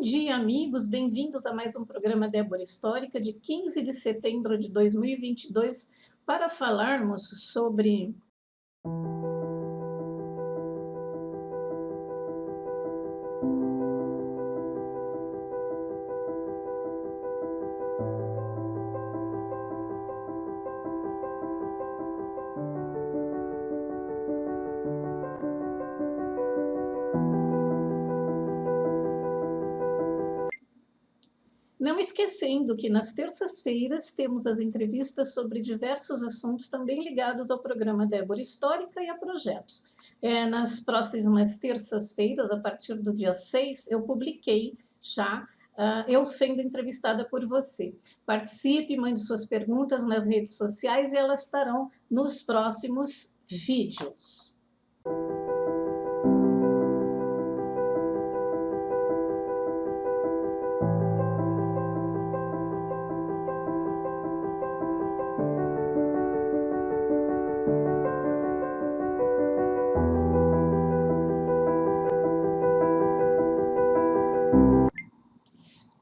dia, amigos. Bem-vindos a mais um programa Débora Histórica, de 15 de setembro de 2022, para falarmos sobre Não esquecendo que nas terças-feiras temos as entrevistas sobre diversos assuntos também ligados ao programa Débora Histórica e a projetos. Nas próximas terças-feiras, a partir do dia 6, eu publiquei já eu sendo entrevistada por você. Participe, mande suas perguntas nas redes sociais e elas estarão nos próximos vídeos.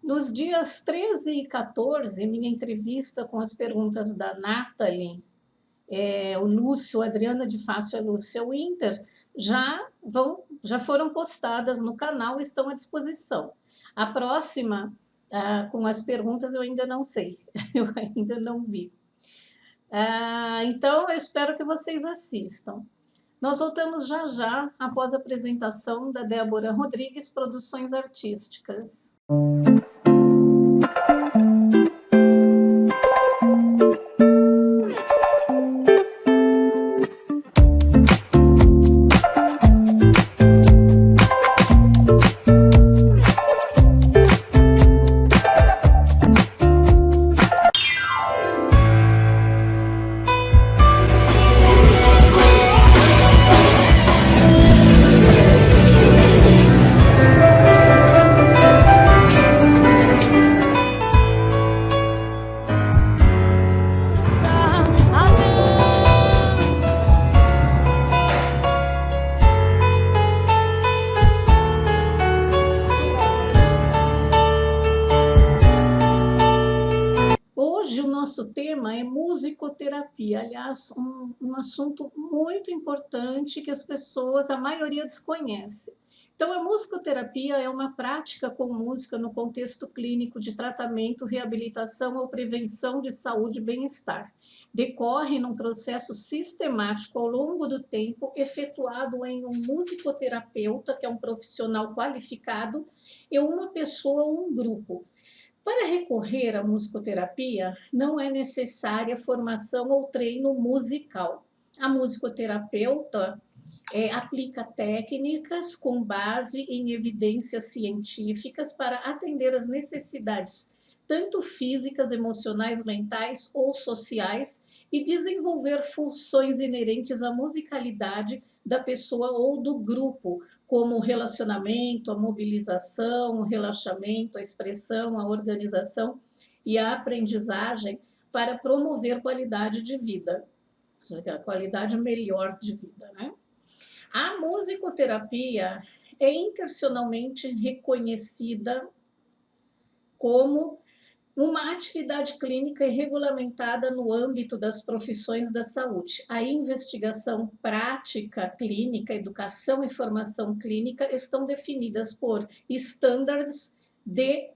Nos dias 13 e 14, minha entrevista com as perguntas da Nathalie, o Lúcio, a Adriana de Fácil e a Lúcia Winter, já foram postadas no canal e estão à disposição. A próxima, com as perguntas, eu ainda não sei, eu ainda não vi. Então, eu espero que vocês assistam. Nós voltamos já após a apresentação da Débora Rodrigues, Produções Artísticas. Hoje o nosso tema é musicoterapia, aliás, um assunto muito importante que as pessoas, a maioria, desconhece. Então, a musicoterapia é uma prática com música no contexto clínico de tratamento, reabilitação ou prevenção de saúde e bem-estar. Decorre num processo sistemático ao longo do tempo, efetuado em um musicoterapeuta, que é um profissional qualificado, e uma pessoa ou um grupo. Para recorrer à musicoterapia, não é necessária formação ou treino musical. A musicoterapeuta aplica técnicas com base em evidências científicas para atender às necessidades tanto físicas, emocionais, mentais ou sociais e desenvolver funções inerentes à musicalidade da pessoa ou do grupo, como o relacionamento, a mobilização, o relaxamento, a expressão, a organização e a aprendizagem para promover qualidade de vida, a qualidade melhor de vida, né? A musicoterapia é internacionalmente reconhecida como uma atividade clínica e regulamentada no âmbito das profissões da saúde. A investigação prática clínica, educação e formação clínica estão definidas por estándares de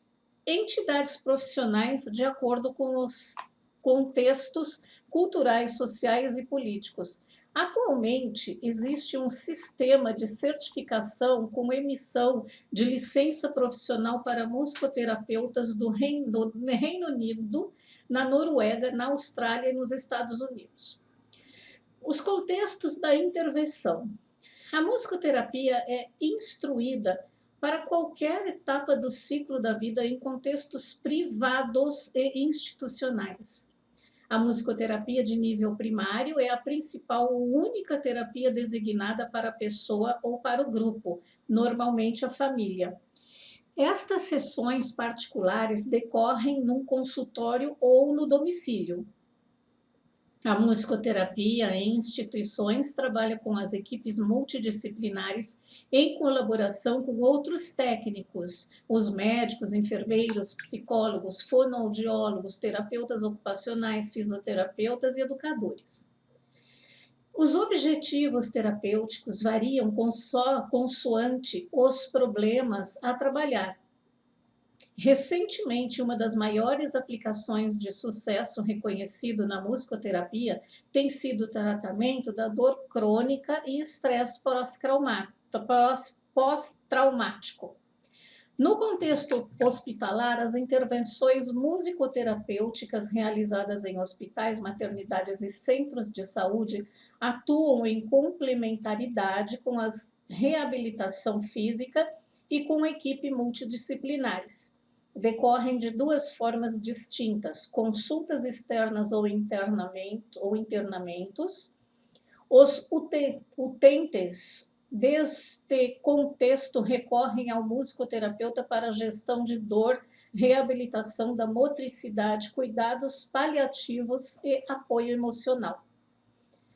entidades profissionais de acordo com os contextos culturais, sociais e políticos. Atualmente, existe um sistema de certificação com emissão de licença profissional para musicoterapeutas do Reino Unido, na Noruega, na Austrália e nos Estados Unidos. Os contextos da intervenção. A musicoterapia é instruída para qualquer etapa do ciclo da vida em contextos privados e institucionais. A musicoterapia de nível primário é a principal ou única terapia designada para a pessoa ou para o grupo, normalmente a família. Estas sessões particulares decorrem num consultório ou no domicílio. A musicoterapia em instituições trabalha com as equipes multidisciplinares em colaboração com outros técnicos, os médicos, enfermeiros, psicólogos, fonoaudiólogos, terapeutas ocupacionais, fisioterapeutas e educadores. Os objetivos terapêuticos variam consoante os problemas a trabalhar. Recentemente, uma das maiores aplicações de sucesso reconhecido na musicoterapia tem sido o tratamento da dor crônica e estresse pós-traumático. No contexto hospitalar, as intervenções musicoterapêuticas realizadas em hospitais, maternidades e centros de saúde atuam em complementaridade com a reabilitação física e com a equipe multidisciplinares. Decorrem de duas formas distintas: consultas externas ou internamentos. Os utentes deste contexto recorrem ao musicoterapeuta para a gestão de dor, reabilitação da motricidade, cuidados paliativos e apoio emocional.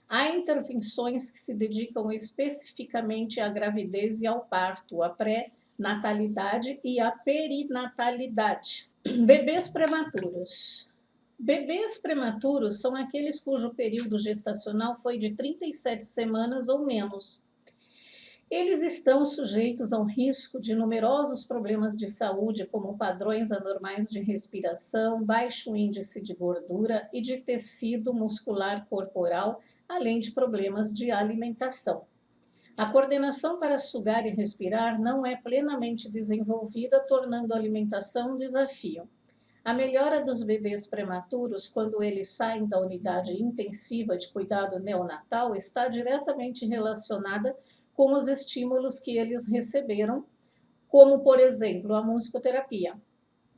Há intervenções que se dedicam especificamente à gravidez e ao parto, à pré-natalidade e à perinatalidade. Bebês prematuros. Bebês prematuros são aqueles cujo período gestacional foi de 37 semanas ou menos. Eles estão sujeitos ao risco de numerosos problemas de saúde, como padrões anormais de respiração, baixo índice de gordura e de tecido muscular corporal, além de problemas de alimentação. A coordenação para sugar e respirar não é plenamente desenvolvida, tornando a alimentação um desafio. A melhora dos bebês prematuros, quando eles saem da unidade intensiva de cuidado neonatal, está diretamente relacionada com os estímulos que eles receberam, como, por exemplo, a musicoterapia.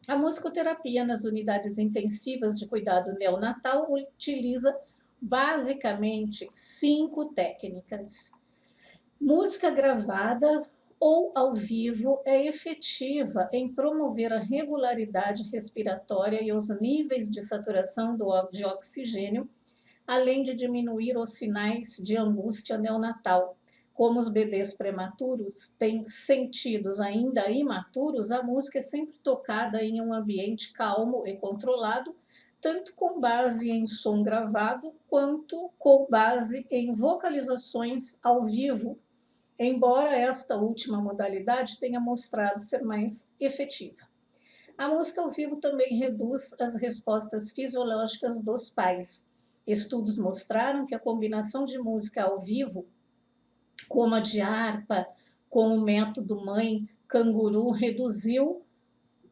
A musicoterapia nas unidades intensivas de cuidado neonatal utiliza basicamente 5 técnicas. Música gravada ou ao vivo é efetiva em promover a regularidade respiratória e os níveis de saturação de oxigênio, além de diminuir os sinais de angústia neonatal. Como os bebês prematuros têm sentidos ainda imaturos, a música é sempre tocada em um ambiente calmo e controlado, tanto com base em som gravado, quanto com base em vocalizações ao vivo, embora esta última modalidade tenha mostrado ser mais efetiva. A música ao vivo também reduz as respostas fisiológicas dos pais. Estudos mostraram que a combinação de música ao vivo, como a de harpa, com o método mãe canguru,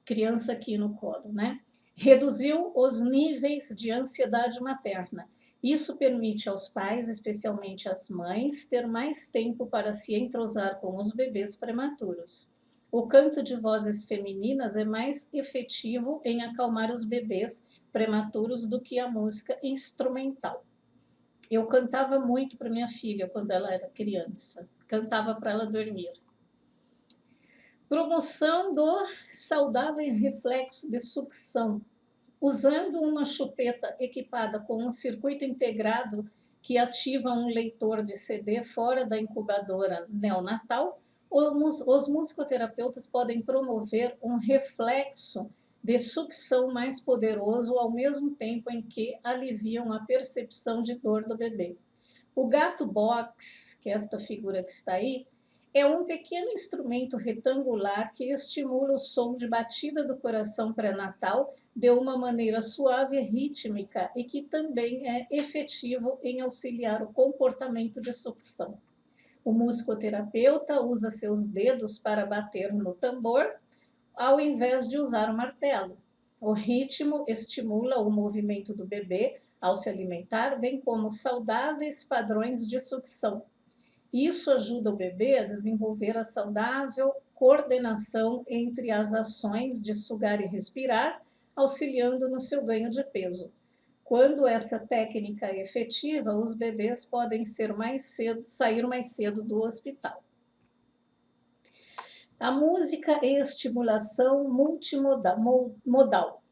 criança aqui no colo, né? Reduziu os níveis de ansiedade materna. Isso permite aos pais, especialmente às mães, ter mais tempo para se entrosar com os bebês prematuros. O canto de vozes femininas é mais efetivo em acalmar os bebês prematuros do que a música instrumental. Eu cantava muito para minha filha quando ela era criança. Cantava para ela dormir. Promoção do saudável reflexo de sucção. Usando uma chupeta equipada com um circuito integrado que ativa um leitor de CD fora da incubadora neonatal, os musicoterapeutas podem promover um reflexo de sucção mais poderoso ao mesmo tempo em que aliviam a percepção de dor do bebê. O gato box, que é esta figura que está aí, é um pequeno instrumento retangular que estimula o som de batida do coração pré-natal de uma maneira suave e rítmica e que também é efetivo em auxiliar o comportamento de sucção. O musicoterapeuta usa seus dedos para bater no tambor, ao invés de usar o martelo. O ritmo estimula o movimento do bebê ao se alimentar, bem como saudáveis padrões de sucção. Isso ajuda o bebê a desenvolver a saudável coordenação entre as ações de sugar e respirar, auxiliando no seu ganho de peso. Quando essa técnica é efetiva, os bebês podem sair mais cedo do hospital. A música e estimulação multimodal.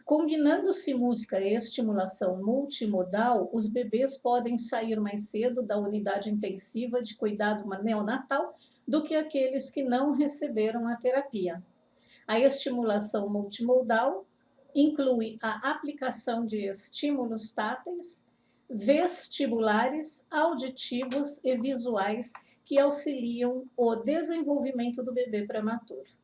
Combinando-se música e estimulação multimodal, os bebês podem sair mais cedo da unidade intensiva de cuidado neonatal do que aqueles que não receberam a terapia. A estimulação multimodal inclui a aplicação de estímulos táteis, vestibulares, auditivos e visuais que auxiliam o desenvolvimento do bebê prematuro.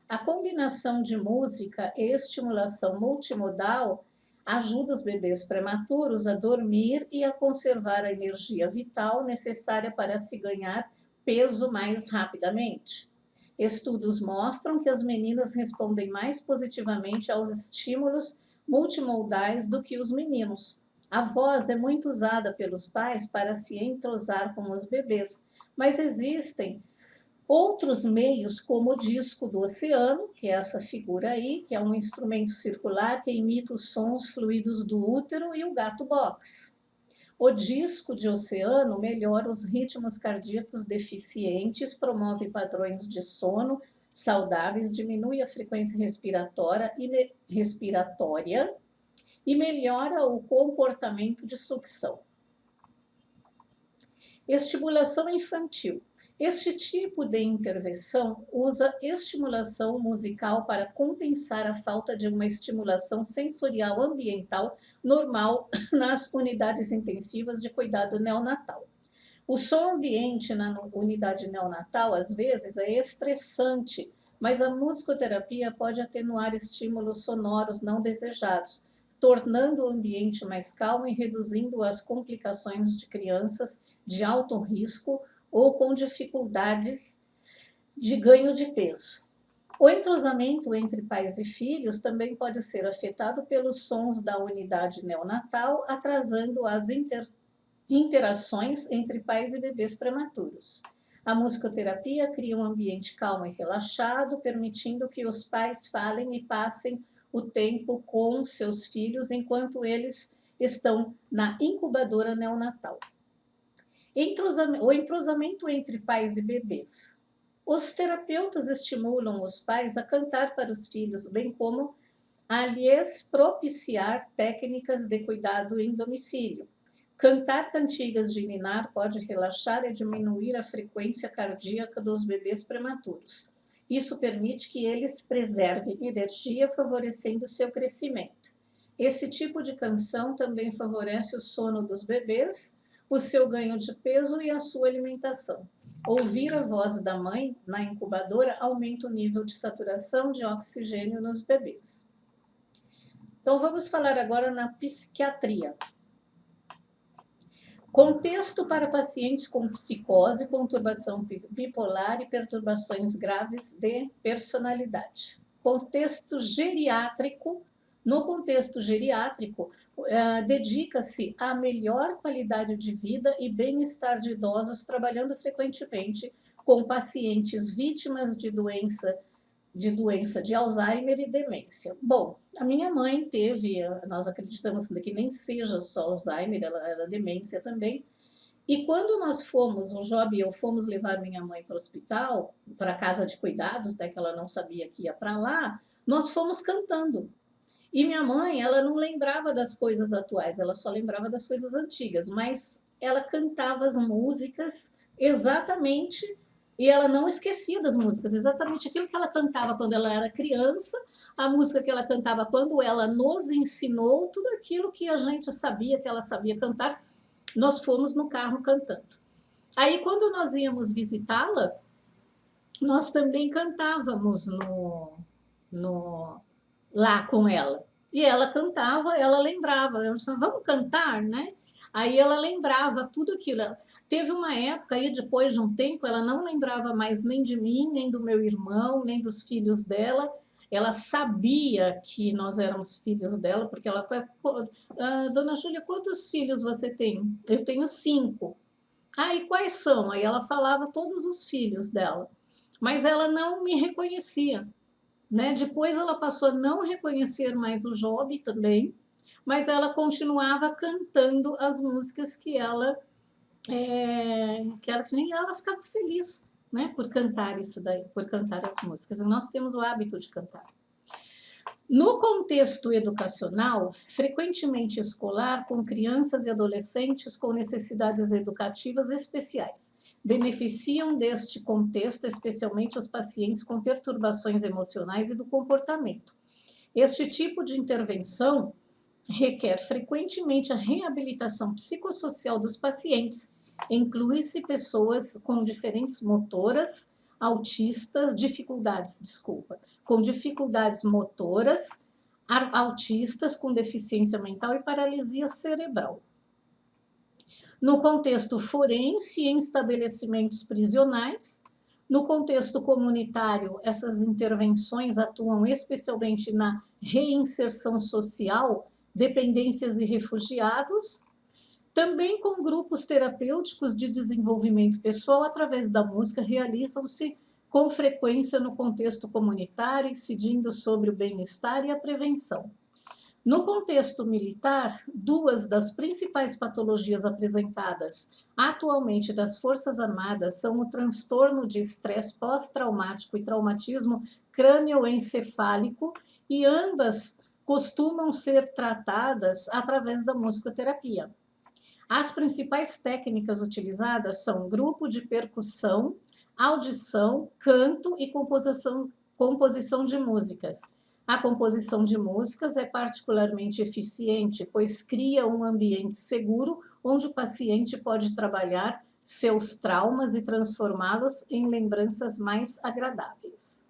A combinação de música e estimulação multimodal ajuda os bebês prematuros a dormir e a conservar a energia vital necessária para se ganhar peso mais rapidamente. Estudos mostram que as meninas respondem mais positivamente aos estímulos multimodais do que os meninos. A voz é muito usada pelos pais para se entrosar com os bebês, mas existem outros meios, como o disco do oceano, que é essa figura aí, que é um instrumento circular que imita os sons fluidos do útero, e o gato box. O disco de oceano melhora os ritmos cardíacos deficientes, promove padrões de sono saudáveis, diminui a frequência respiratória e melhora o comportamento de sucção. Estimulação infantil. Este tipo de intervenção usa estimulação musical para compensar a falta de uma estimulação sensorial ambiental normal nas unidades intensivas de cuidado neonatal. O som ambiente na unidade neonatal, às vezes, é estressante, mas a musicoterapia pode atenuar estímulos sonoros não desejados, tornando o ambiente mais calmo e reduzindo as complicações de crianças de alto risco ou com dificuldades de ganho de peso. O entrosamento entre pais e filhos também pode ser afetado pelos sons da unidade neonatal, atrasando as interações entre pais e bebês prematuros. A musicoterapia cria um ambiente calmo e relaxado, permitindo que os pais falem e passem o tempo com seus filhos enquanto eles estão na incubadora neonatal. O entrosamento entre pais e bebês. Os terapeutas estimulam os pais a cantar para os filhos, bem como a lhes propiciar técnicas de cuidado em domicílio. Cantar cantigas de ninar pode relaxar e diminuir a frequência cardíaca dos bebês prematuros. Isso permite que eles preservem energia, favorecendo seu crescimento. Esse tipo de canção também favorece o sono dos bebês, o seu ganho de peso e a sua alimentação. Ouvir a voz da mãe na incubadora aumenta o nível de saturação de oxigênio nos bebês. Então, vamos falar agora na psiquiatria. Contexto para pacientes com psicose, conturbação bipolar e perturbações graves de personalidade. Contexto geriátrico. No contexto geriátrico, dedica-se à melhor qualidade de vida e bem-estar de idosos, trabalhando frequentemente com pacientes vítimas de doença de Alzheimer e demência. Bom, a minha mãe teve, nós acreditamos que nem seja só Alzheimer, ela era demência também. E quando nós fomos, o Job e eu fomos levar minha mãe para o hospital, para a casa de cuidados, até que ela não sabia que ia para lá, nós fomos cantando. E minha mãe, ela não lembrava das coisas atuais, ela só lembrava das coisas antigas, mas ela cantava as músicas exatamente, e ela não esquecia das músicas, exatamente aquilo que ela cantava quando ela era criança, a música que ela cantava quando ela nos ensinou, tudo aquilo que a gente sabia que ela sabia cantar, nós fomos no carro cantando. Aí, quando nós íamos visitá-la, nós também cantávamos lá com ela. E ela cantava, ela lembrava, ela disse, vamos cantar, né? Aí ela lembrava tudo aquilo. Teve uma época aí, depois de um tempo, ela não lembrava mais nem de mim, nem do meu irmão, nem dos filhos dela. Ela sabia que nós éramos filhos dela, porque ela foi, Dona Júlia, quantos filhos você tem? Eu tenho 5. Ah, e quais são? Aí ela falava todos os filhos dela, mas ela não me reconhecia. Né? Depois ela passou a não reconhecer mais o Job também, mas ela continuava cantando as músicas que ela tinha, e ela ficava feliz, né, por cantar isso daí, por cantar as músicas. E nós temos o hábito de cantar. No contexto educacional, frequentemente escolar, com crianças e adolescentes com necessidades educativas especiais, beneficiam deste contexto especialmente os pacientes com perturbações emocionais e do comportamento. Este tipo de intervenção requer frequentemente a reabilitação psicossocial dos pacientes. Inclui-se pessoas com diferentes motoras, com dificuldades motoras, autistas com deficiência mental e paralisia cerebral. No contexto forense, em estabelecimentos prisionais, no contexto comunitário, essas intervenções atuam especialmente na reinserção social, dependências e refugiados, também com grupos terapêuticos de desenvolvimento pessoal através da música, realizam-se com frequência no contexto comunitário, incidindo sobre o bem-estar e a prevenção. No contexto militar, duas das principais patologias apresentadas atualmente das Forças Armadas são o transtorno de estresse pós-traumático e traumatismo crânioencefálico, e ambas costumam ser tratadas através da musicoterapia. As principais técnicas utilizadas são grupo de percussão, audição, canto e composição de músicas. A composição de músicas é particularmente eficiente, pois cria um ambiente seguro onde o paciente pode trabalhar seus traumas e transformá-los em lembranças mais agradáveis.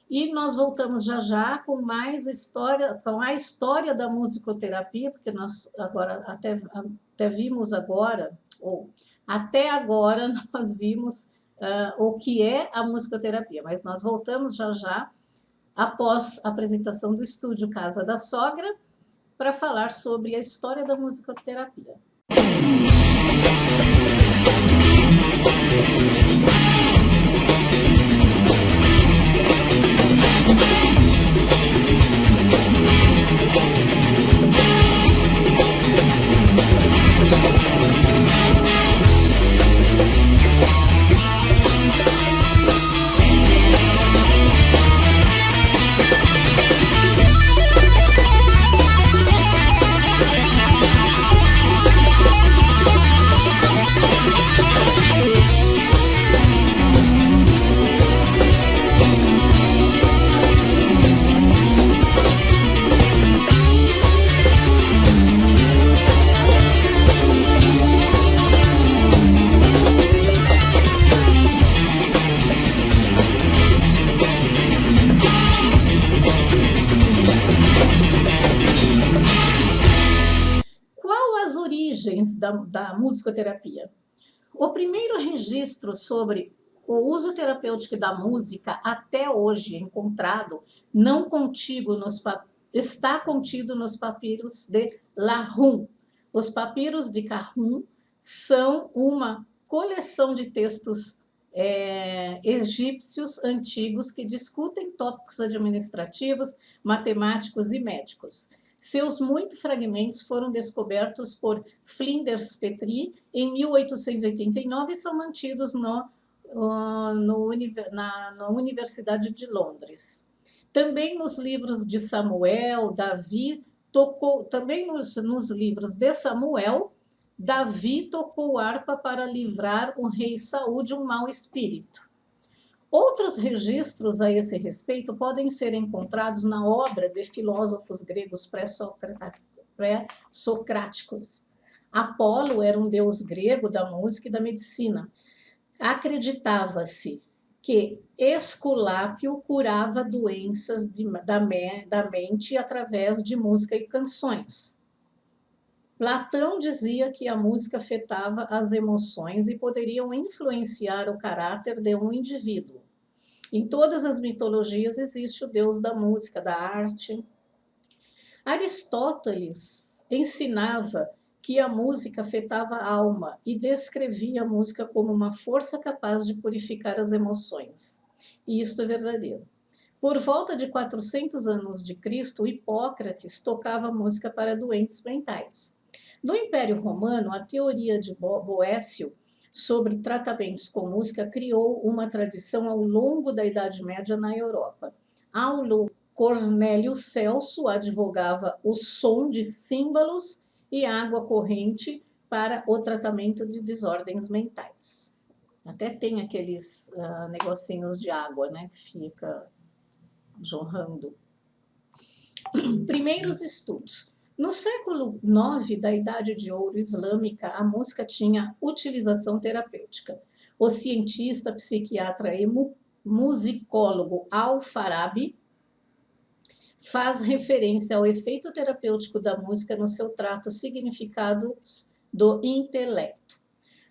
E nós voltamos já com mais história, com a história da musicoterapia, porque nós agora até vimos agora, ou até agora nós vimos o que é a musicoterapia, mas nós voltamos já após a apresentação do estúdio Casa da Sogra para falar sobre a história da musicoterapia. Da musicoterapia. O primeiro registro sobre o uso terapêutico da música até hoje encontrado está contido nos papiros de Lahun. Os papiros de Kahun são uma coleção de textos egípcios antigos que discutem tópicos administrativos, matemáticos e médicos. Seus muitos fragmentos foram descobertos por Flinders Petrie em 1889 e são mantidos na Universidade de Londres. Também nos livros de Samuel, nos livros de Samuel, Davi tocou harpa para livrar o rei Saul de um mau espírito. Outros registros a esse respeito podem ser encontrados na obra de filósofos gregos pré-socráticos. Apolo era um deus grego da música e da medicina. Acreditava-se que Esculápio curava doenças da mente através de música e canções. Platão dizia que a música afetava as emoções e poderiam influenciar o caráter de um indivíduo. Em todas as mitologias existe o deus da música, da arte. Aristóteles ensinava que a música afetava a alma e descrevia a música como uma força capaz de purificar as emoções. E isto é verdadeiro. Por volta de 400 anos de Cristo, Hipócrates tocava música para doentes mentais. No Império Romano, a teoria de Boécio sobre tratamentos com música criou uma tradição ao longo da Idade Média na Europa. Cornélio Celso advogava o som de símbolos e água corrente para o tratamento de desordens mentais. Até tem aqueles negocinhos de água, né, que fica jorrando. Primeiros estudos. No século IX da Idade de Ouro Islâmica, a música tinha utilização terapêutica. O cientista, psiquiatra e musicólogo Al-Farabi faz referência ao efeito terapêutico da música no seu trato Significados do Intelecto.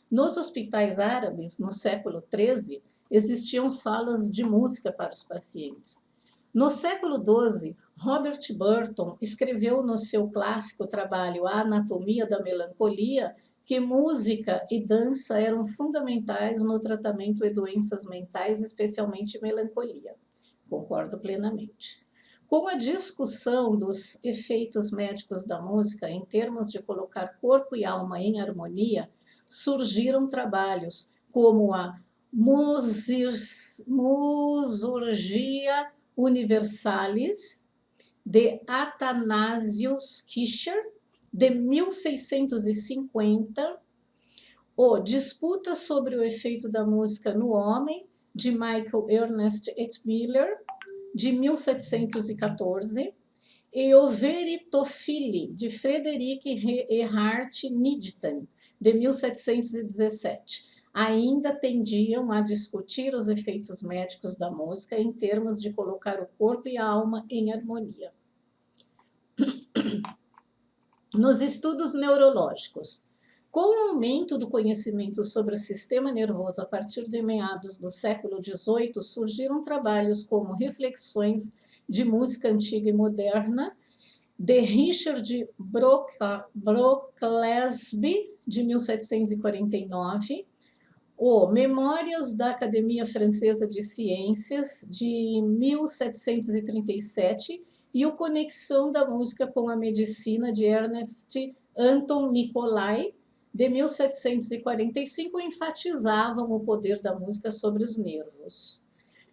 Nos hospitais árabes, no século XIII, existiam salas de música para os pacientes. No século XII, Robert Burton escreveu no seu clássico trabalho A Anatomia da Melancolia que música e dança eram fundamentais no tratamento de doenças mentais, especialmente melancolia. Concordo plenamente. Com a discussão dos efeitos médicos da música em termos de colocar corpo e alma em harmonia, surgiram trabalhos como a Musurgia Universalis, de Athanasius Kircher, de 1650, o Disputa sobre o efeito da música no homem, de Michael Ernest Miller, de 1714, e o Veritophili, de Frederic Erhard Nijitan, de 1717. Ainda tendiam a discutir os efeitos médicos da música em termos de colocar o corpo e a alma em harmonia. Nos estudos neurológicos, com o aumento do conhecimento sobre o sistema nervoso a partir de meados do século XVIII, surgiram trabalhos como Reflexões de Música Antiga e Moderna, de Richard Brocklesby, de 1749, o Memórias da Academia Francesa de Ciências, de 1737, e o Conexão da Música com a Medicina, de Ernest Anton Nicolai, de 1745, enfatizavam o poder da música sobre os nervos.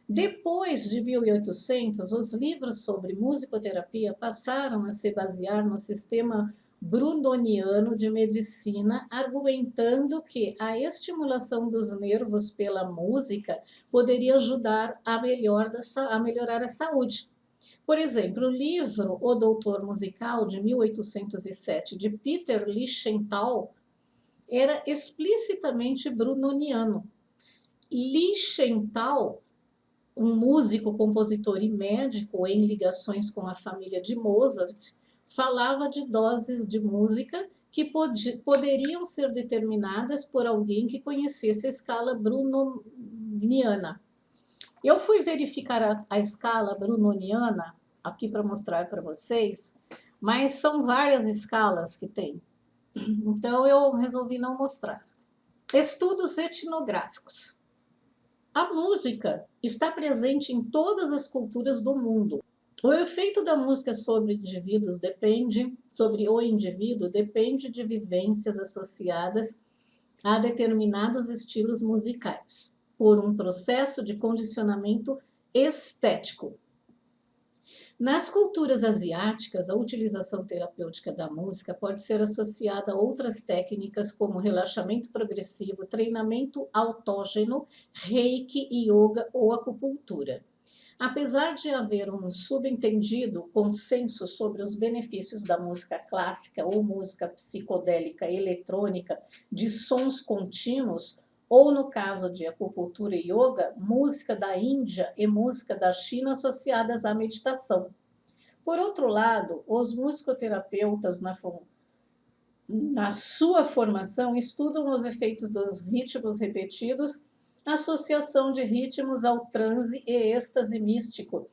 Depois de 1800, os livros sobre musicoterapia passaram a se basear no sistema brunoniano de medicina, argumentando que a estimulação dos nervos pela música poderia ajudar a melhorar a saúde. Por exemplo, o livro O Doutor Musical, de 1807, de Peter Lichtental, era explicitamente brunoniano. Lichtental, um músico, compositor e médico em ligações com a família de Mozart, falava de doses de música que poderiam ser determinadas por alguém que conhecesse a escala brunoniana. Eu fui verificar a escala brunoniana aqui para mostrar para vocês, mas são várias escalas que tem. Então eu resolvi não mostrar. Estudos etnográficos. A música está presente em todas as culturas do mundo. O efeito da música sobre o indivíduo depende de vivências associadas a determinados estilos musicais, por um processo de condicionamento estético. Nas culturas asiáticas, a utilização terapêutica da música pode ser associada a outras técnicas como relaxamento progressivo, treinamento autógeno, reiki, yoga ou acupuntura. Apesar de haver um subentendido consenso sobre os benefícios da música clássica ou música psicodélica eletrônica de sons contínuos, ou no caso de acupuntura e yoga, música da Índia e música da China associadas à meditação. Por outro lado, os musicoterapeutas, na sua formação, estudam os efeitos dos ritmos repetidos, associação de ritmos ao transe e êxtase místico,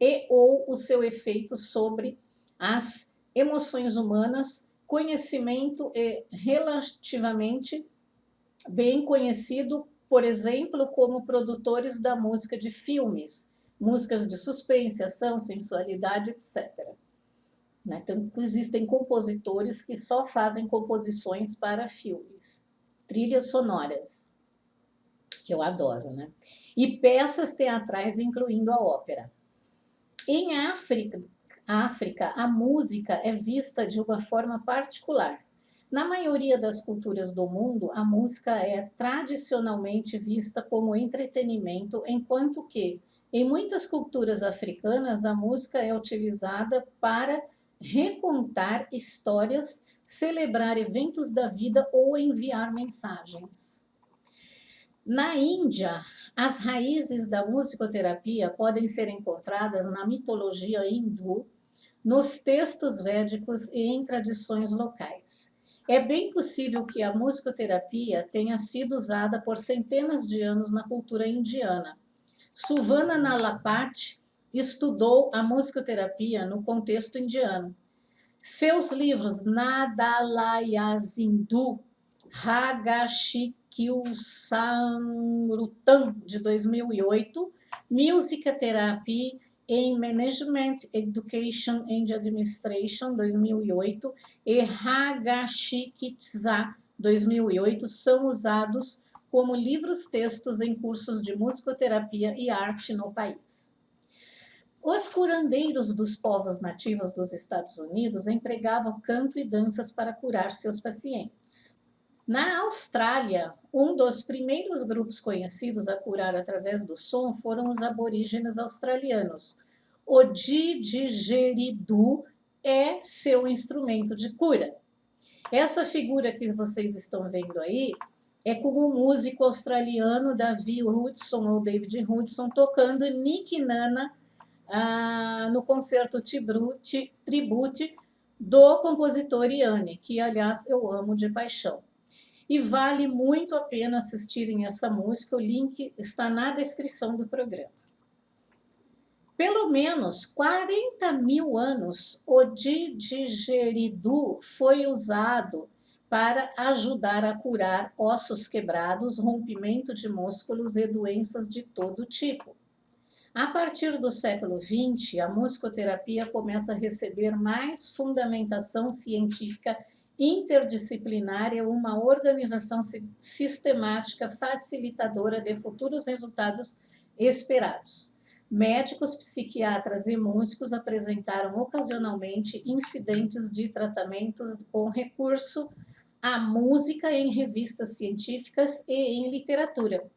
e ou o seu efeito sobre as emoções humanas, conhecimento e relativamente bem conhecido, por exemplo, como produtores da música de filmes, músicas de suspense, ação, sensualidade, etc. Então, existem compositores que só fazem composições para filmes, trilhas sonoras, que eu adoro, né? E peças teatrais, incluindo a ópera. Em África, a música é vista de uma forma particular. Na maioria das culturas do mundo, a música é tradicionalmente vista como entretenimento, enquanto que, em muitas culturas africanas, a música é utilizada para recontar histórias, celebrar eventos da vida ou enviar mensagens. Na Índia, as raízes da musicoterapia podem ser encontradas na mitologia hindu, nos textos védicos e em tradições locais. É bem possível que a musicoterapia tenha sido usada por centenas de anos na cultura indiana. Suvana Nalapati estudou a musicoterapia no contexto indiano. Seus livros Nadalayasindu, Hagashikyu-samrutam, de 2008, Music Therapy in Management, Education and Administration, 2008, e Hagashikitsa, 2008, são usados como livros-textos em cursos de musicoterapia e arte no país. Os curandeiros dos povos nativos dos Estados Unidos empregavam canto e danças para curar seus pacientes. Na Austrália, um dos primeiros grupos conhecidos a curar através do som foram os aborígenes australianos. O didgeridoo é seu instrumento de cura. Essa figura que vocês estão vendo aí é como o músico australiano David Hudson ou David Hudson tocando Nick Nana no concerto Tribute do compositor Yanni, que, aliás, eu amo de paixão. E vale muito a pena assistirem essa música, o link está na descrição do programa. Pelo menos 40 mil anos, o didgeridoo foi usado para ajudar a curar ossos quebrados, rompimento de músculos e doenças de todo tipo. A partir do século XX, a musicoterapia começa a receber mais fundamentação científica interdisciplinar e uma organização sistemática facilitadora de futuros resultados esperados. Médicos, psiquiatras e músicos apresentaram ocasionalmente incidentes de tratamentos com recurso à música em revistas científicas e em literatura.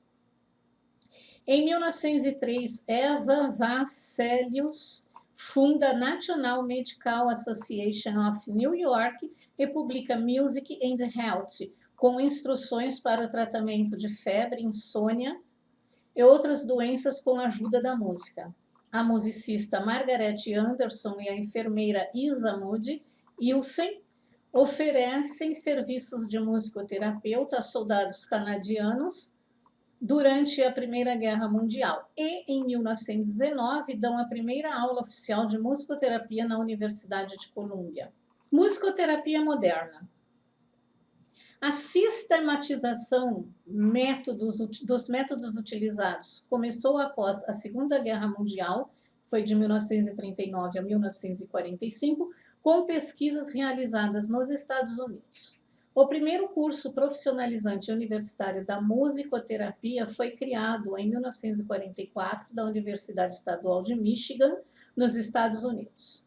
Em 1903, Eva Vaselius funda a National Medical Association of New York e publica Music and Health, com instruções para o tratamento de febre, insônia e outras doenças com a ajuda da música. A musicista Margaret Anderson e a enfermeira Isa Moody Ilsen oferecem serviços de musicoterapeuta a soldados canadianos durante a Primeira Guerra Mundial e, em 1919, dão a primeira aula oficial de musicoterapia na Universidade de Colômbia. Musicoterapia moderna. A sistematização dos métodos utilizados começou após a Segunda Guerra Mundial, foi de 1939 a 1945, com pesquisas realizadas nos Estados Unidos. O primeiro curso profissionalizante universitário da musicoterapia foi criado em 1944 da Universidade Estadual de Michigan, nos Estados Unidos.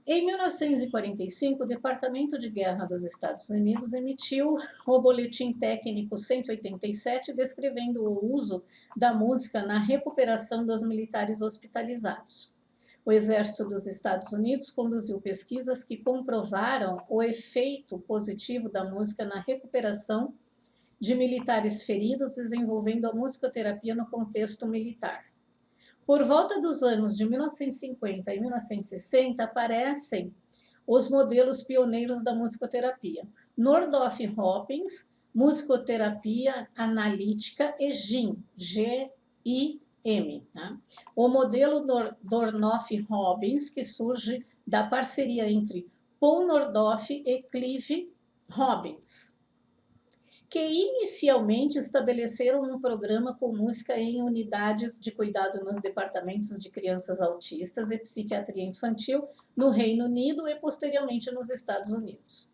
Em 1945, o Departamento de Guerra dos Estados Unidos emitiu o Boletim Técnico 187, descrevendo o uso da música na recuperação dos militares hospitalizados. O Exército dos Estados Unidos conduziu pesquisas que comprovaram o efeito positivo da música na recuperação de militares feridos, desenvolvendo a musicoterapia no contexto militar. Por volta dos anos de 1950 e 1960, aparecem os modelos pioneiros da musicoterapia. Nordoff Hopkins, musicoterapia analítica, e GIM, G-I-M. Né? O modelo Dornoff-Robbins, que surge da parceria entre Paul Nordoff e Clive Robbins, que inicialmente estabeleceram um programa com música em unidades de cuidado nos departamentos de crianças autistas e psiquiatria infantil no Reino Unido e posteriormente nos Estados Unidos.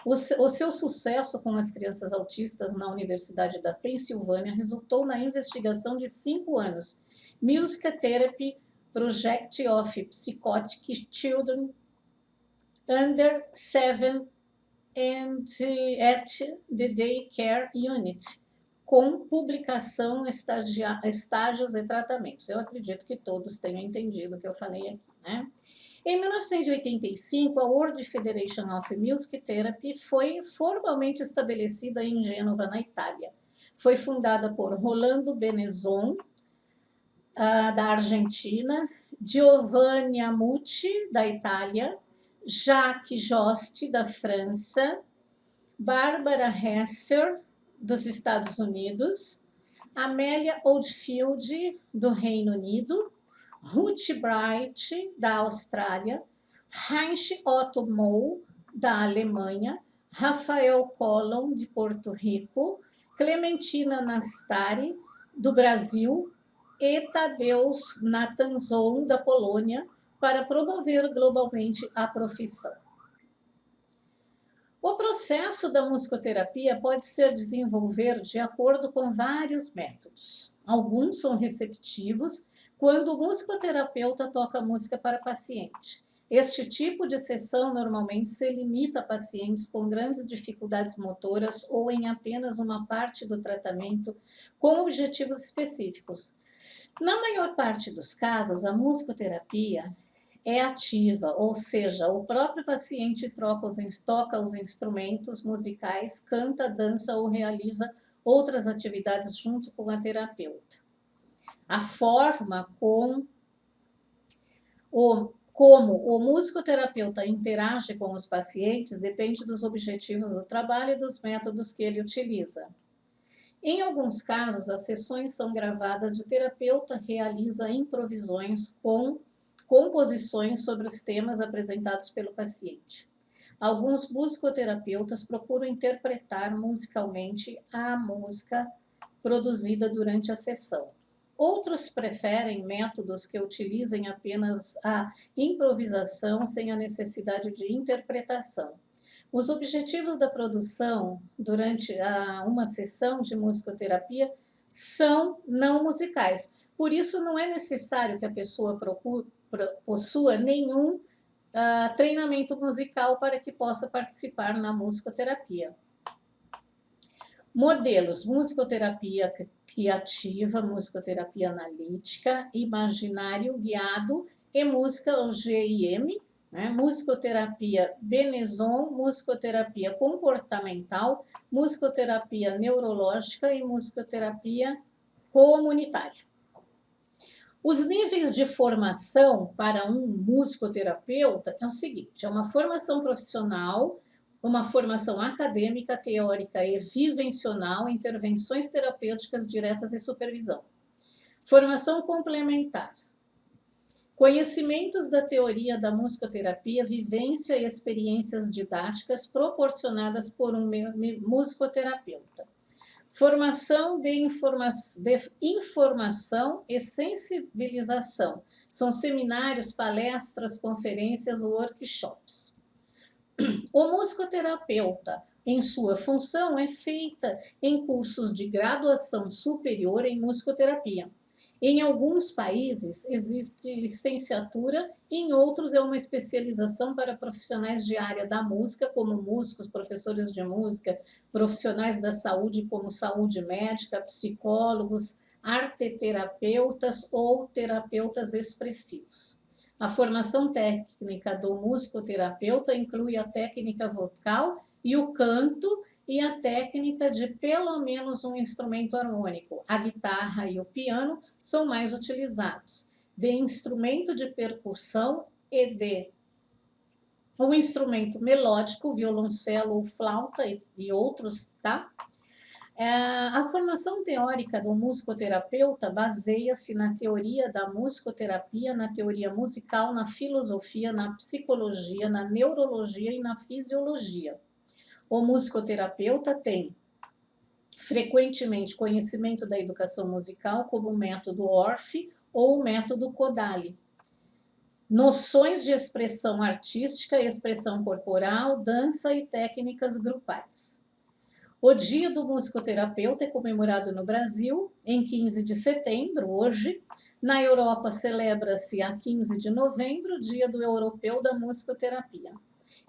O seu sucesso com as crianças autistas na Universidade da Pensilvânia resultou na investigação de 5 anos, Music Therapy Project of Psychotic Children Under 7 and at the Daycare Unit, com publicação, estágios e tratamentos. Eu acredito que todos tenham entendido o que eu falei aqui, né? Em 1985, a World Federation of Music Therapy foi formalmente estabelecida em Gênova, na Itália. Foi fundada por Rolando Benezon, da Argentina, Giovanni Amucci, da Itália, Jacques Jost, da França, Barbara Hesser, dos Estados Unidos, Amélia Oldfield, do Reino Unido, Ruth Bright, da Austrália, Heinz Otto Moll, da Alemanha, Rafael Collon, de Porto Rico, Clementina Nastari, do Brasil, e Tadeusz Natanzon, da Polônia, para promover globalmente a profissão. O processo da musicoterapia pode se desenvolver de acordo com vários métodos. Alguns são receptivos, quando o musicoterapeuta toca música para paciente. Este tipo de sessão normalmente se limita a pacientes com grandes dificuldades motoras ou em apenas uma parte do tratamento com objetivos específicos. Na maior parte dos casos, a musicoterapia é ativa, ou seja, o próprio paciente toca os instrumentos musicais, canta, dança ou realiza outras atividades junto com a terapeuta. A forma como o musicoterapeuta interage com os pacientes depende dos objetivos do trabalho e dos métodos que ele utiliza. Em alguns casos, as sessões são gravadas e o terapeuta realiza improvisações com composições sobre os temas apresentados pelo paciente. Alguns musicoterapeutas procuram interpretar musicalmente a música produzida durante a sessão. Outros preferem métodos que utilizem apenas a improvisação sem a necessidade de interpretação. Os objetivos da produção durante uma sessão de musicoterapia são não musicais. Por isso, não é necessário que a pessoa possua nenhum treinamento musical para que possa participar na musicoterapia. Modelos: musicoterapia criativa, musicoterapia analítica, imaginário guiado e música, o GIM, né? Musicoterapia Benezon, musicoterapia comportamental, musicoterapia neurológica e musicoterapia comunitária. Os níveis de formação para um musicoterapeuta é o seguinte: é uma formação profissional, uma formação acadêmica, teórica e vivencional, intervenções terapêuticas diretas e supervisão. Formação complementar: conhecimentos da teoria da musicoterapia, vivência e experiências didáticas proporcionadas por um musicoterapeuta. Formação de informação e sensibilização. São seminários, palestras, conferências ou workshops. O musicoterapeuta, em sua função, é feita em cursos de graduação superior em musicoterapia. Em alguns países existe licenciatura, em outros é uma especialização para profissionais de área da música, como músicos, professores de música, profissionais da saúde, como saúde médica, psicólogos, arteterapeutas ou terapeutas expressivos. A formação técnica do musicoterapeuta inclui a técnica vocal e o canto e a técnica de pelo menos um instrumento harmônico. A guitarra e o piano são mais utilizados. De instrumento de percussão e de um instrumento melódico, violoncelo ou flauta e outros, tá? A formação teórica do musicoterapeuta baseia-se na teoria da musicoterapia, na teoria musical, na filosofia, na psicologia, na neurologia e na fisiologia. O musicoterapeuta tem frequentemente conhecimento da educação musical, como o método Orff ou o método Kodály. Noções de expressão artística, expressão corporal, dança e técnicas grupais. O Dia do Musicoterapeuta é comemorado no Brasil em 15 de setembro, hoje, Na Europa, celebra-se a 15 de novembro, o Dia do Europeu da Musicoterapia.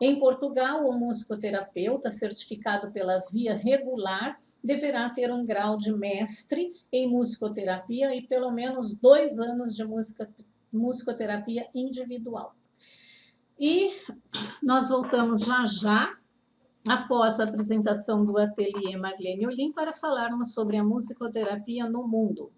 Em Portugal, o musicoterapeuta, certificado pela via regular, deverá ter um grau de mestre em musicoterapia e pelo menos 2 anos de musicoterapia individual. E nós voltamos já já, após a apresentação do ateliê Marlene Olim, para falarmos sobre a musicoterapia no mundo.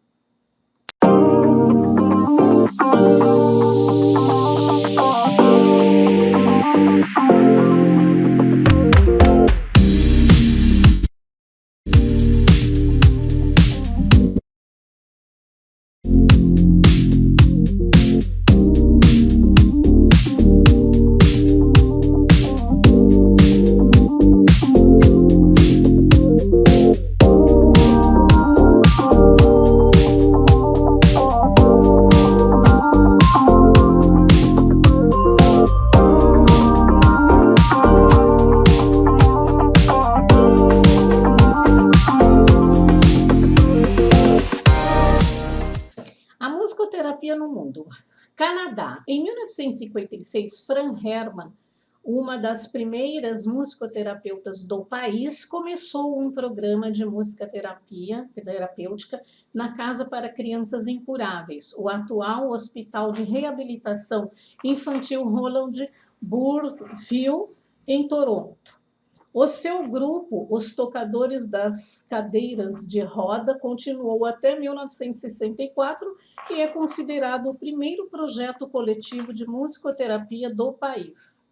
Musicoterapia no mundo. Canadá. Em 1956, Fran Herman, uma das primeiras musicoterapeutas do país, começou um programa de música terapêutica na Casa para Crianças Incuráveis, o atual Hospital de Reabilitação Infantil Roland Burville, em Toronto. O seu grupo, os Tocadores das Cadeiras de Roda, continuou até 1964 e é considerado o primeiro projeto coletivo de musicoterapia do país.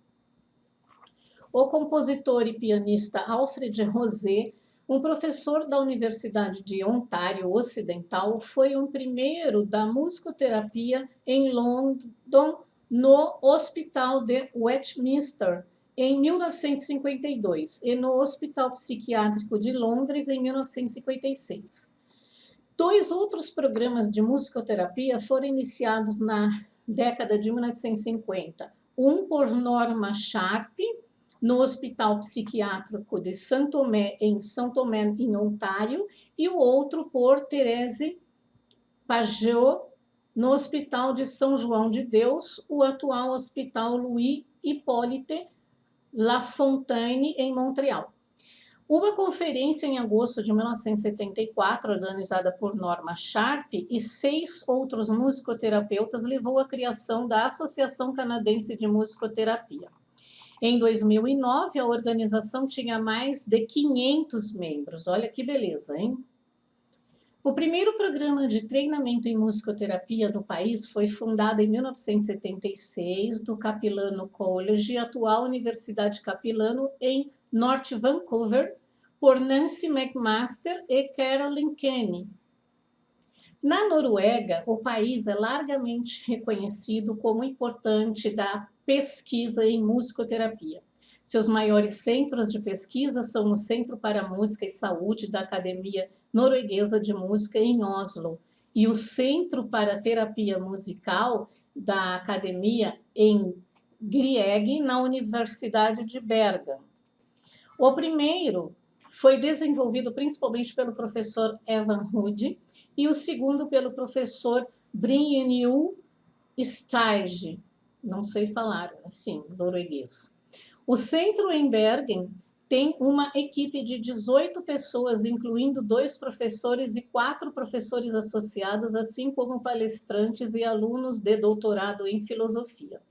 O compositor e pianista Alfred Rosé, um professor da Universidade de Ontário Ocidental, foi o primeiro da musicoterapia em London, no Hospital de Westminster, em 1952, e no Hospital Psiquiátrico de Londres, em 1956. 2 outros programas de musicoterapia foram iniciados na década de 1950. Um por Norma Sharp, no Hospital Psiquiátrico de Saint Tomé, em Ontário, e o outro por Thérèse Pageot, no Hospital de São João de Deus, o atual Hospital Louis Hippolyte Lafontaine, em Montreal. Uma conferência em agosto de 1974, organizada por Norma Sharp e 6 outros musicoterapeutas, levou à criação da Associação Canadense de Musicoterapia. Em 2009, a organização tinha mais de 500 membros. Olha que beleza, hein? O primeiro programa de treinamento em musicoterapia no país foi fundado em 1976 do Capilano College, atual Universidade Capilano, em North Vancouver, por Nancy McMaster e Carolyn Kenny. Na Noruega, o país é largamente reconhecido como importante da pesquisa em musicoterapia. Seus maiores centros de pesquisa são no Centro para Música e Saúde da Academia Norueguesa de Música, em Oslo, e o Centro para Terapia Musical da Academia em Grieg, na Universidade de Bergen. O primeiro foi desenvolvido principalmente pelo professor Evan Hood e o segundo pelo professor Brynjulf Stage, não sei falar assim, norueguês. O centro em Bergen tem uma equipe de 18 pessoas, incluindo 2 professores e 4 professores associados, assim como palestrantes e alunos de doutorado em filosofia.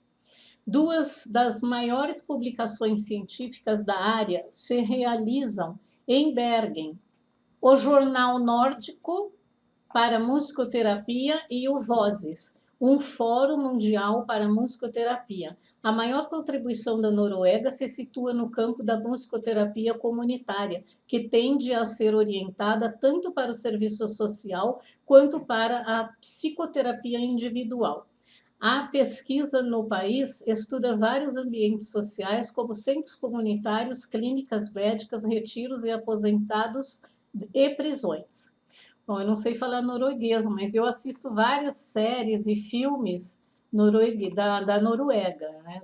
2 das maiores publicações científicas da área se realizam em Bergen: o Jornal Nórdico para Musicoterapia e o Vozes, um fórum mundial para musicoterapia. A maior contribuição da Noruega se situa no campo da musicoterapia comunitária, que tende a ser orientada tanto para o serviço social quanto para a psicoterapia individual. A pesquisa no país estuda vários ambientes sociais, como centros comunitários, clínicas médicas, retiros e aposentados e prisões. Bom, eu não sei falar norueguês, mas eu assisto várias séries e filmes da Noruega, né?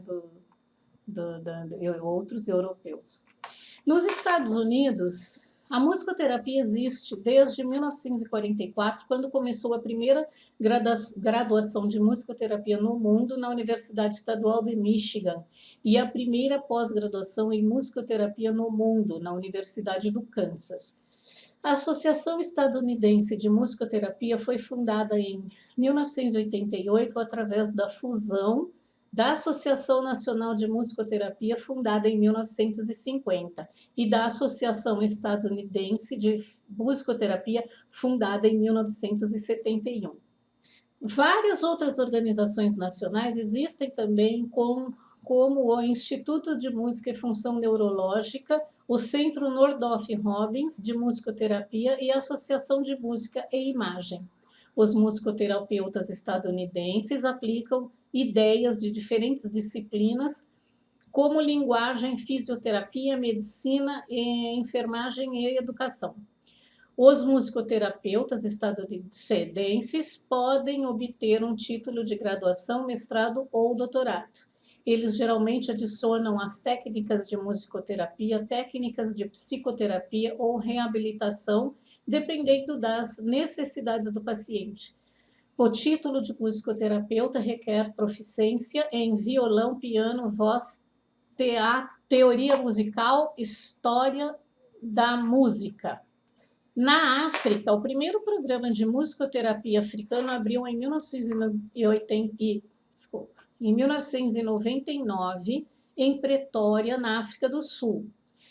Outros europeus. Nos Estados Unidos, A musicoterapia existe desde 1944, quando começou a primeira graduação de musicoterapia no mundo na Universidade Estadual de Michigan e a primeira pós-graduação em musicoterapia no mundo na Universidade do Kansas. A Associação Estadunidense de Musicoterapia foi fundada em 1988 através da fusão da Associação Nacional de Musicoterapia, fundada em 1950, e da Associação Estadunidense de Musicoterapia, fundada em 1971. Várias outras organizações nacionais existem também, como o Instituto de Música e Função Neurológica, o Centro Nordhoff-Robbins de Musicoterapia e a Associação de Música e Imagem. Os musicoterapeutas estadunidenses aplicam ideias de diferentes disciplinas, como linguagem, fisioterapia, medicina, enfermagem e educação. Os musicoterapeutas estadunidenses podem obter um título de graduação, mestrado ou doutorado. Eles geralmente adicionam às técnicas de musicoterapia, técnicas de psicoterapia ou reabilitação, dependendo das necessidades do paciente. O título de musicoterapeuta requer proficiência em violão, piano, voz, teoria musical, história da música. Na África, o primeiro programa de musicoterapia africano abriu em 1999, em Pretória, na África do Sul.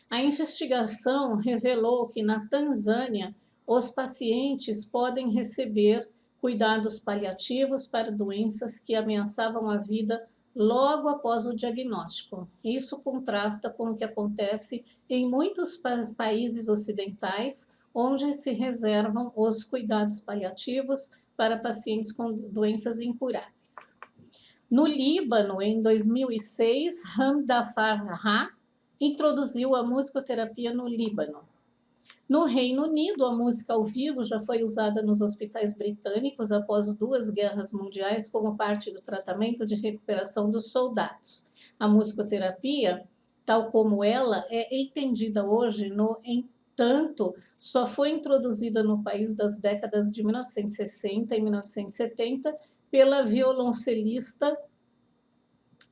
A investigação revelou que na Tanzânia, os pacientes podem receber cuidados paliativos para doenças que ameaçavam a vida logo após o diagnóstico. Isso contrasta com o que acontece em muitos países ocidentais, onde se reservam os cuidados paliativos para pacientes com doenças incuráveis. No Líbano, em 2006, Hamda Farah introduziu a musicoterapia no Líbano. No Reino Unido, a música ao vivo já foi usada nos hospitais britânicos após 2 guerras mundiais como parte do tratamento de recuperação dos soldados. A musicoterapia, tal como ela é entendida hoje, no entanto, só foi introduzida no país das décadas de 1960 e 1970 pela violoncelista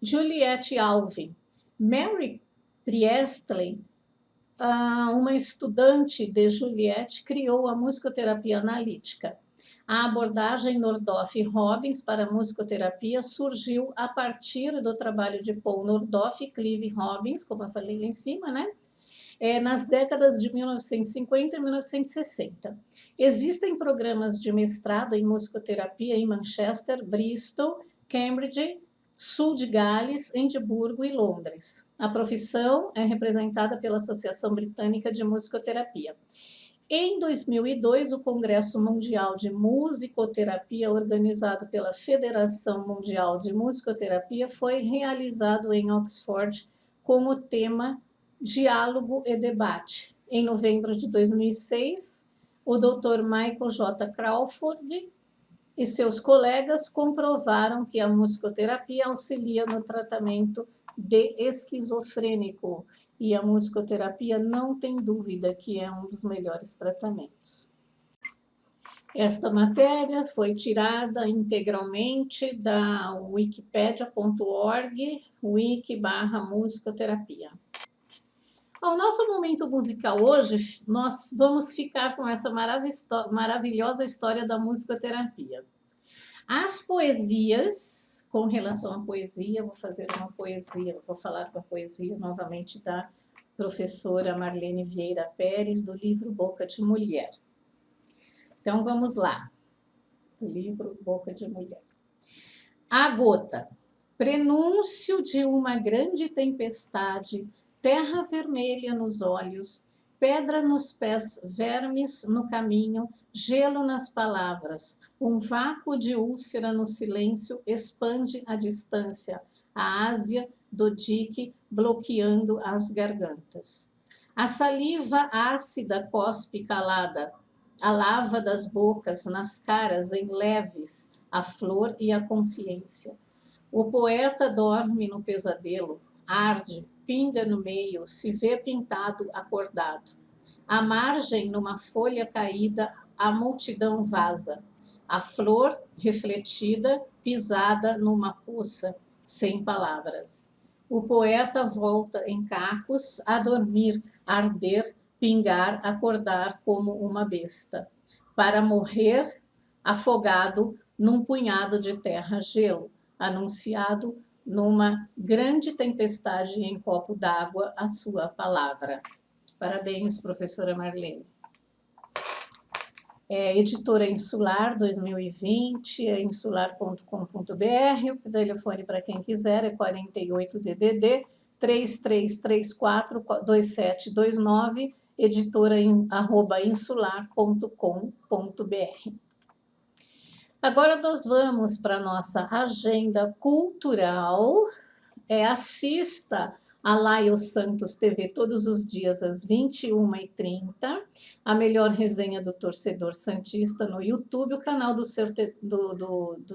Juliette Alvin. Mary Priestley, uma estudante de Juliette, criou a musicoterapia analítica. A abordagem Nordhoff-Robbins para a musicoterapia surgiu a partir do trabalho de Paul Nordhoff e Clive Robbins, como eu falei lá em cima, né? Nas décadas de 1950 e 1960. Existem programas de mestrado em musicoterapia em Manchester, Bristol, Cambridge, Sul de Gales, Edimburgo e Londres. A profissão é representada pela Associação Britânica de Musicoterapia. Em 2002, o Congresso Mundial de Musicoterapia, organizado pela Federação Mundial de Musicoterapia, foi realizado em Oxford com o tema Diálogo e Debate. Em novembro de 2006, o Dr. Michael J. Crawford e seus colegas comprovaram que a musicoterapia auxilia no tratamento de esquizofrênico, e a musicoterapia não tem dúvida que é um dos melhores tratamentos. Esta matéria foi tirada integralmente da wikipedia.org, wiki/musicoterapia. Ao nosso momento musical hoje, nós vamos ficar com essa maravilhosa história da musicoterapia. As poesias, com relação à poesia, vou falar uma poesia novamente da professora Marlene Vieira Pérez, do livro Boca de Mulher. Então, vamos lá, do livro Boca de Mulher. A gota, prenúncio de uma grande tempestade, terra vermelha nos olhos, pedra nos pés, vermes no caminho, gelo nas palavras, um vácuo de úlcera no silêncio expande a distância, a Ásia do dique bloqueando as gargantas. A saliva ácida cospe calada, a lava das bocas nas caras em leves, a flor e a consciência. O poeta dorme no pesadelo, arde, pinga no meio, se vê pintado, acordado. À margem, numa folha caída, a multidão vaza. A flor, refletida, pisada numa poça, sem palavras. O poeta volta em cacos a dormir, arder, pingar, acordar como uma besta, para morrer afogado num punhado de terra-gelo, anunciado numa grande tempestade em copo d'água a sua palavra. Parabéns, professora Marlene. Editora Insular 2020, insular.com.br, o telefone para quem quiser é 48-DDD 3334-2729, editora@insular.com.br. Agora nós vamos para a nossa agenda cultural. Assista a Laio Santos TV todos os dias às 21h30, a melhor resenha do torcedor santista no YouTube, o canal do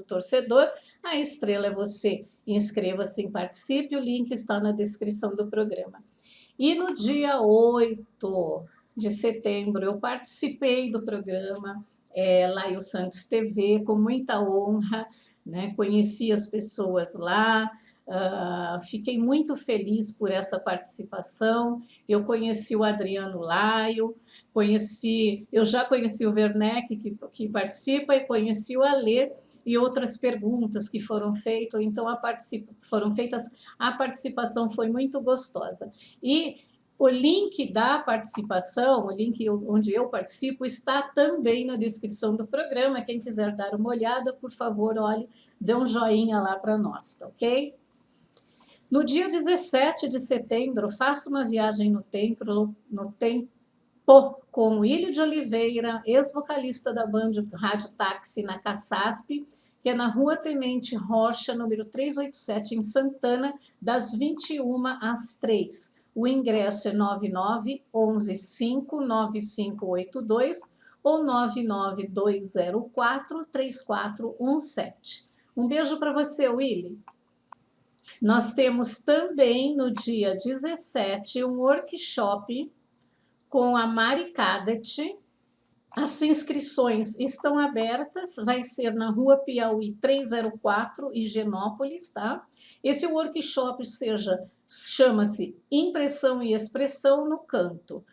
torcedor, a estrela é você. Inscreva-se e participe, o link está na descrição do programa. E no dia 8 de setembro eu participei do programa Laio Santos TV com muita honra, né? Conheci as pessoas lá. Fiquei muito feliz por essa participação. Eu conheci o Adriano Laio, eu já conheci o Werneck, que participa, e conheci o Alê, e outras perguntas que foram feitas, então a participação foi muito gostosa. E o link da participação, o link onde eu participo, está também na descrição do programa. Quem quiser dar uma olhada, por favor, olhe, dê um joinha lá para nós, tá ok? No dia 17 de setembro, faço uma viagem no tempo com o Ilho de Oliveira, ex-vocalista da banda Rádio Táxi na CASASP, que é na Rua Tenente Rocha, número 387, em Santana, das 21 às 3. O ingresso é 9911-59582 ou 99204-3417. Um beijo para você, Willy. Nós temos também, no dia 17, um workshop com a Mari Cadet. As inscrições estão abertas, vai ser na Rua Piauí 304, Higienópolis, tá? Esse workshop chama-se Impressão e Expressão no Canto.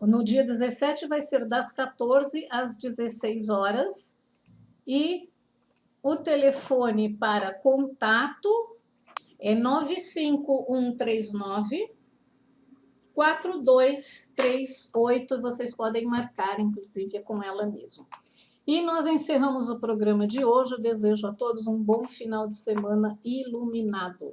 No dia 17 vai ser das 14 às 16 horas e o telefone para contato é 95139 4238, vocês podem marcar, inclusive é com ela mesmo. E nós encerramos o programa de hoje. Eu desejo a todos um bom final de semana iluminado.